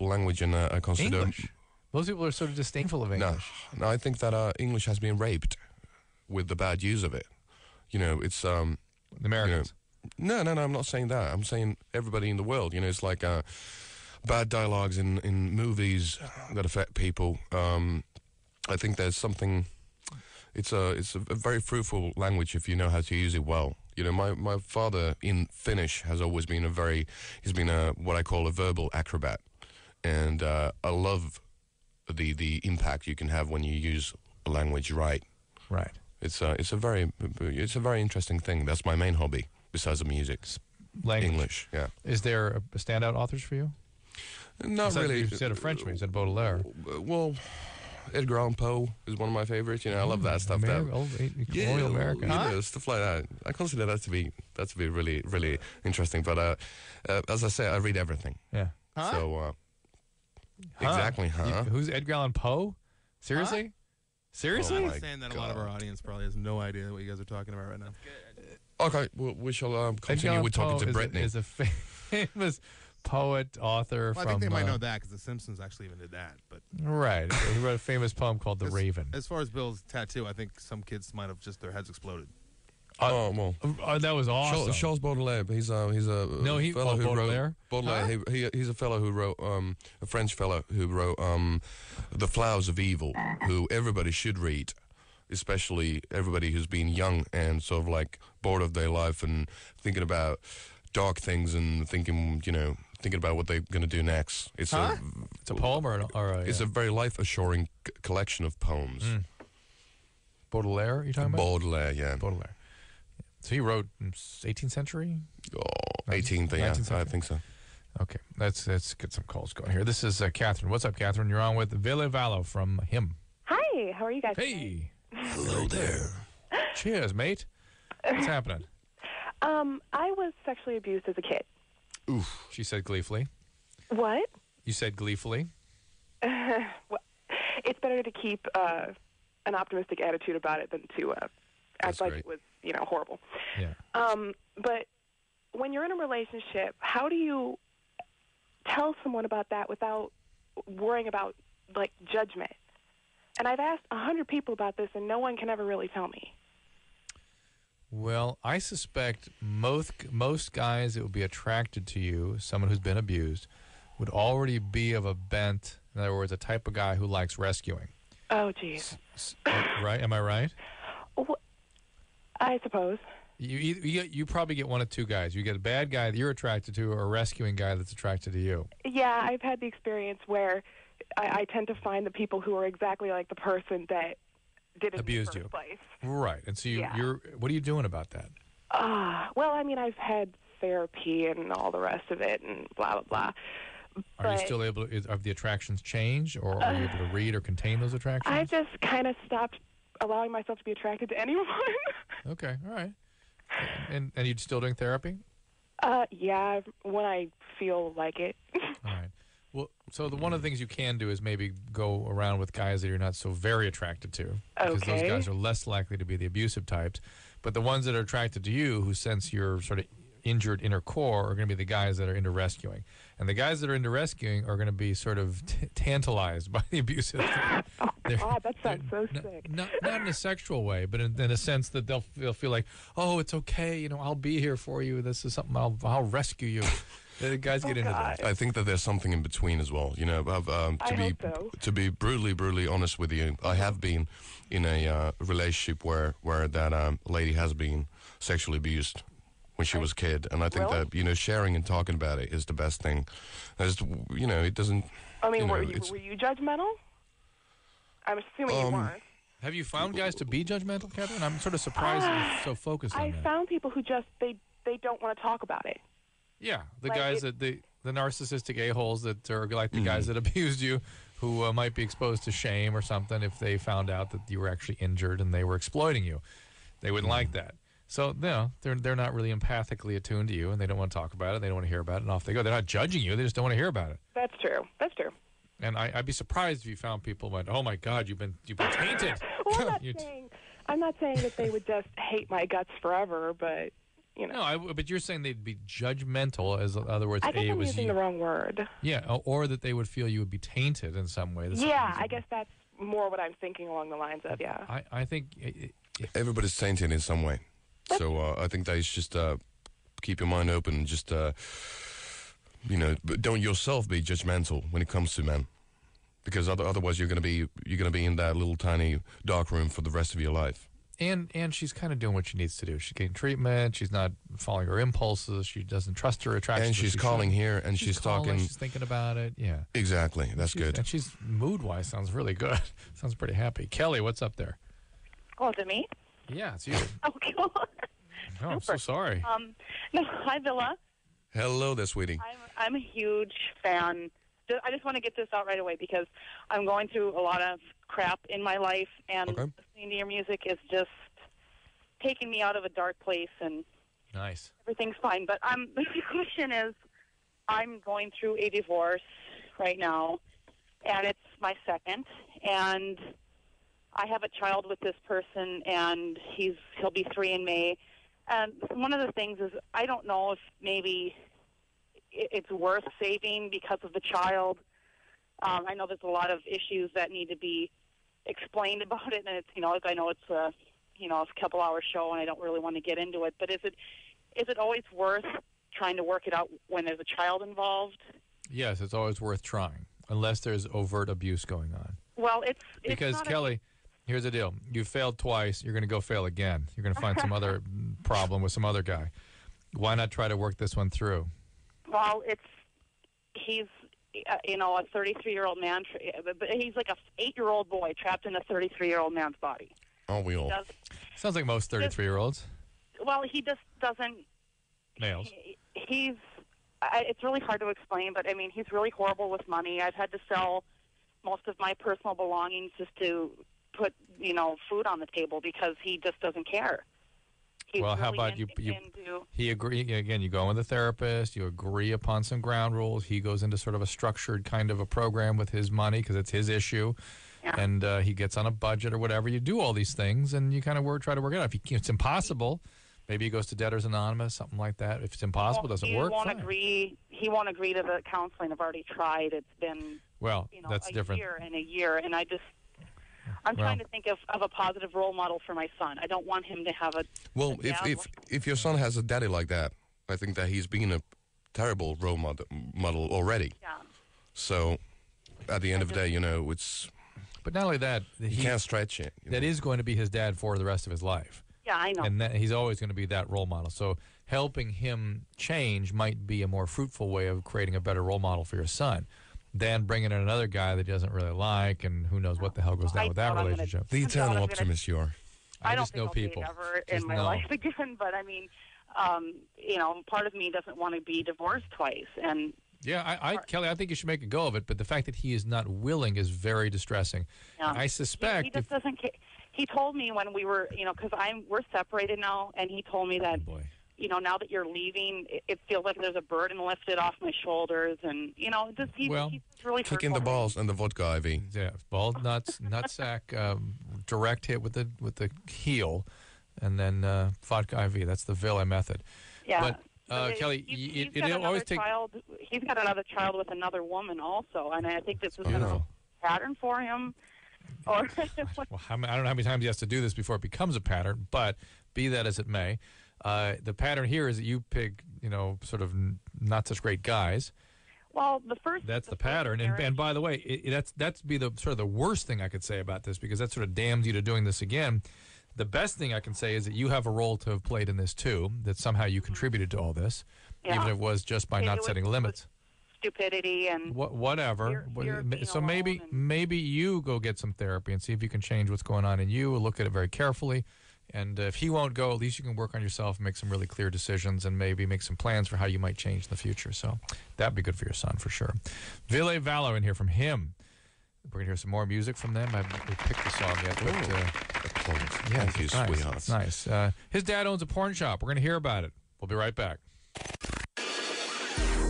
beautiful language, and I consider English. Most people are sort of disdainful of English. No, I think that English has been raped with the bad use of it. It's The Americans. No, I'm not saying that. I'm saying everybody in the world. It's like bad dialogues in movies that affect people. I think there's something. It's a very fruitful language if you know how to use it well. My father in Finnish has always been he's been what I call a verbal acrobat, and I love the impact you can have when you use a language right. Right. It's a very interesting thing. That's my main hobby besides the music. Language. English, yeah. Is there standout authors for you? Not really. You said a Frenchman. You said Baudelaire. Well, Edgar Allan Poe is one of my favorites. I love that stuff. Colonial America. Stuff like that. I consider that to be really, really interesting. But as I say, I read everything. Yeah. So exactly, Who's Edgar Allan Poe? Seriously? Seriously? I understand that a lot of our audience probably has no idea what you guys are talking about right now. Okay, well, we shall continue with talking to Brittany. Is a famous poet, author Well, from... I think they might know that because The Simpsons actually even did that. But Right. He wrote a famous poem called The Raven. As far as Bill's tattoo, I think some kids might have just their heads exploded. Well, that was awesome. Charles Baudelaire. He's a fellow who Baudelaire? wrote Baudelaire. He's a fellow who wrote a French fellow who wrote The Flowers of Evil, who everybody should read, especially everybody who's been young and sort of like bored of their life and thinking about dark things and thinking about what they're going to do next. It's a poem it's a very life assuring collection of poems. Baudelaire, you talking about? Baudelaire, yeah. Baudelaire. So he wrote in 18th century? 18th, yeah, 19th I think so. Okay, let's get some calls going here. This is Catherine. What's up, Catherine? You're on with Ville Vallo from him. Hi, how are you guys? Hey. Hello there. Cheers, mate. What's happening? I was sexually abused as a kid. Oof. She said gleefully. What? You said gleefully. Well, it's better to keep an optimistic attitude about it than to act like it was, horrible. Yeah. But when you're in a relationship, how do you tell someone about that without worrying about, judgment? And I've asked 100 people about this, and no one can ever really tell me. Well, I suspect most guys that would be attracted to you, someone who's been abused, would already be of a bent, in other words, a type of guy who likes rescuing. Oh, geez. Right? Am I right? Well, I suppose. You probably get one of two guys. You get a bad guy that you're attracted to or a rescuing guy that's attracted to you. Yeah, I've had the experience where I tend to find the people who are exactly like the person that did it abused in the first place. Right. And so you're what are you doing about that? Well, I mean, I've had therapy and all the rest of it and blah, blah, blah. Are you still able to, have the attractions changed, or are you able to read or contain those attractions? I just kind of stopped allowing myself to be attracted to anyone. Okay, all right. And you're still doing therapy? Yeah, when I feel like it. All right. Well, so one of the things you can do is maybe go around with guys that you're not so very attracted to. Because those guys are less likely to be the abusive types. But the ones that are attracted to you, who sense your sort of injured inner core, are going to be the guys that are into rescuing. And the guys that are into rescuing are going to be sort of tantalized by the abusive. God, that sounds so sick. Not in a sexual way, but in a sense that they'll feel like, oh, it's okay, I'll be here for you. This is something, I'll rescue you. The guys get into that. I think that there's something in between as well. To be brutally honest with you, I have been in a relationship where that lady has been sexually abused when she was a kid, and I think that sharing and talking about it is the best thing. It doesn't. I mean, were you judgmental? I'm assuming you weren't. Have you found guys to be judgmental, Catherine? I'm sort of surprised you're so focused on that. I found people who just they don't want to talk about it. Yeah, the guys that the narcissistic a-holes that are like the guys that abused you, who might be exposed to shame or something if they found out that you were actually injured and they were exploiting you. They wouldn't like that. So, they're not really empathically attuned to you, and they don't want to talk about it. They don't want to hear about it, and off they go. They're not judging you. They just don't want to hear about it. That's true. And I'd be surprised if you found people who went, oh, my God, you've been tainted. Well, I'm not saying that they would just hate my guts forever, but No, but you're saying they'd be judgmental, as in other words, I guess it I'm was using you. the wrong word. Yeah, or that they would feel you would be tainted in some way. Yeah, I guess that's more what I'm thinking along the lines of, yeah. I think... Everybody's tainted in some way. So I think that is just keep your mind open and just, but don't yourself be judgmental when it comes to men. Because otherwise you're going to be in that little tiny dark room for the rest of your life. And she's kind of doing what she needs to do. She's getting treatment. She's not following her impulses. She doesn't trust her attraction. And she's calling here, and she's talking. She's thinking about it. Yeah. Exactly. That's good. And she's mood-wise sounds really good. Sounds pretty happy. Kelly, what's up there? Oh, is it me? Yeah, it's you. Oh, cool. Oh, I'm so sorry. No, hi, Villa. Hello there, sweetie. I'm a huge fan. I just want to get this out right away because I'm going through a lot of crap in my life, and listening to your music is just taking me out of a dark place, and nice. Everything's fine. But the question is, I'm going through a divorce right now, and it's my second, and I have a child with this person, and he'll be 3 in May. And one of the things is I don't know if maybe it's worth saving because of the child. I know there's a lot of issues that need to be explained about it, and it's I know it's a couple-hour show, and I don't really want to get into it. But is it always worth trying to work it out when there's a child involved? Yes, it's always worth trying, unless there's overt abuse going on. Well, it's because not Kelly. Here's the deal. You failed twice. You're going to go fail again. You're going to find some other problem with some other guy. Why not try to work this one through? Well, he's a 33-year-old man. He's like a 8-year-old boy trapped in a 33-year-old man's body. Oh, we all. Sounds like most 33-year-olds. Well, he just doesn't. Males. It's really hard to explain, but I mean, he's really horrible with money. I've had to sell most of my personal belongings just to put food on the table because he just doesn't care. He's well, really how about he agree again? You go with a therapist. You agree upon some ground rules. He goes into sort of a structured kind of a program with his money because it's his issue, and he gets on a budget or whatever. You do all these things, and you kind of try to work it out. If it's impossible, maybe he goes to Debtors Anonymous, something like that. If it's impossible, doesn't work. He won't agree to the counseling. I've already tried. It's been that's different. A year, and I'm trying to think of a positive role model for my son. I don't want him to have a... Well, if your son has a daddy like that, I think that he's been a terrible role model already. Yeah. So, at the end of the day, it's... But not only that... He can't stretch it. That is going to be his dad for the rest of his life. Yeah, I know. And he's always going to be that role model. So, helping him change might be a more fruitful way of creating a better role model for your son than bringing in another guy that he doesn't really like, and who knows what the hell goes down with that relationship. The eternal optimist you are. I don't just know think people. I'll ever in my life again, but I mean, part of me doesn't want to be divorced twice. And yeah, Kelly, I think you should make a go of it, but the fact that he is not willing is very distressing. Yeah. I suspect... He just doesn't care. He told me when we were, because we're separated now, and he told me that... Oh boy. Now that you're leaving, it feels like there's a burden lifted off my shoulders, and he's really kicking the balls and the vodka IV. Yeah, ball nuts, nutsack, direct hit with the heel, and then vodka IV. That's the Ville method. Yeah, but Kelly, it'll always take. He's got another child with another woman also, and I think this is kind of a pattern for him. Or well, I don't know how many times he has to do this before it becomes a pattern, but be that as it may. The pattern here is that you pick, sort of not such great guys. Well, that's the pattern. And by the way, that's be the sort of the worst thing I could say about this, because that sort of damns you to doing this again. The best thing I can say is that you have a role to have played in this too. That somehow you contributed to all this, even if it was just by not setting limits. Stupidity and whatever. So maybe you go get some therapy and see if you can change what's going on in you. Look at it very carefully. And if he won't go, at least you can work on yourself and make some really clear decisions and maybe make some plans for how you might change in the future. So that'd be good for your son for sure. Ville Valor in here from him. We're going to hear some more music from them. I haven't picked the song yet. But, thank you, nice. sweetheart. It's nice. His dad owns a porn shop. We're going to hear about it. We'll be right back.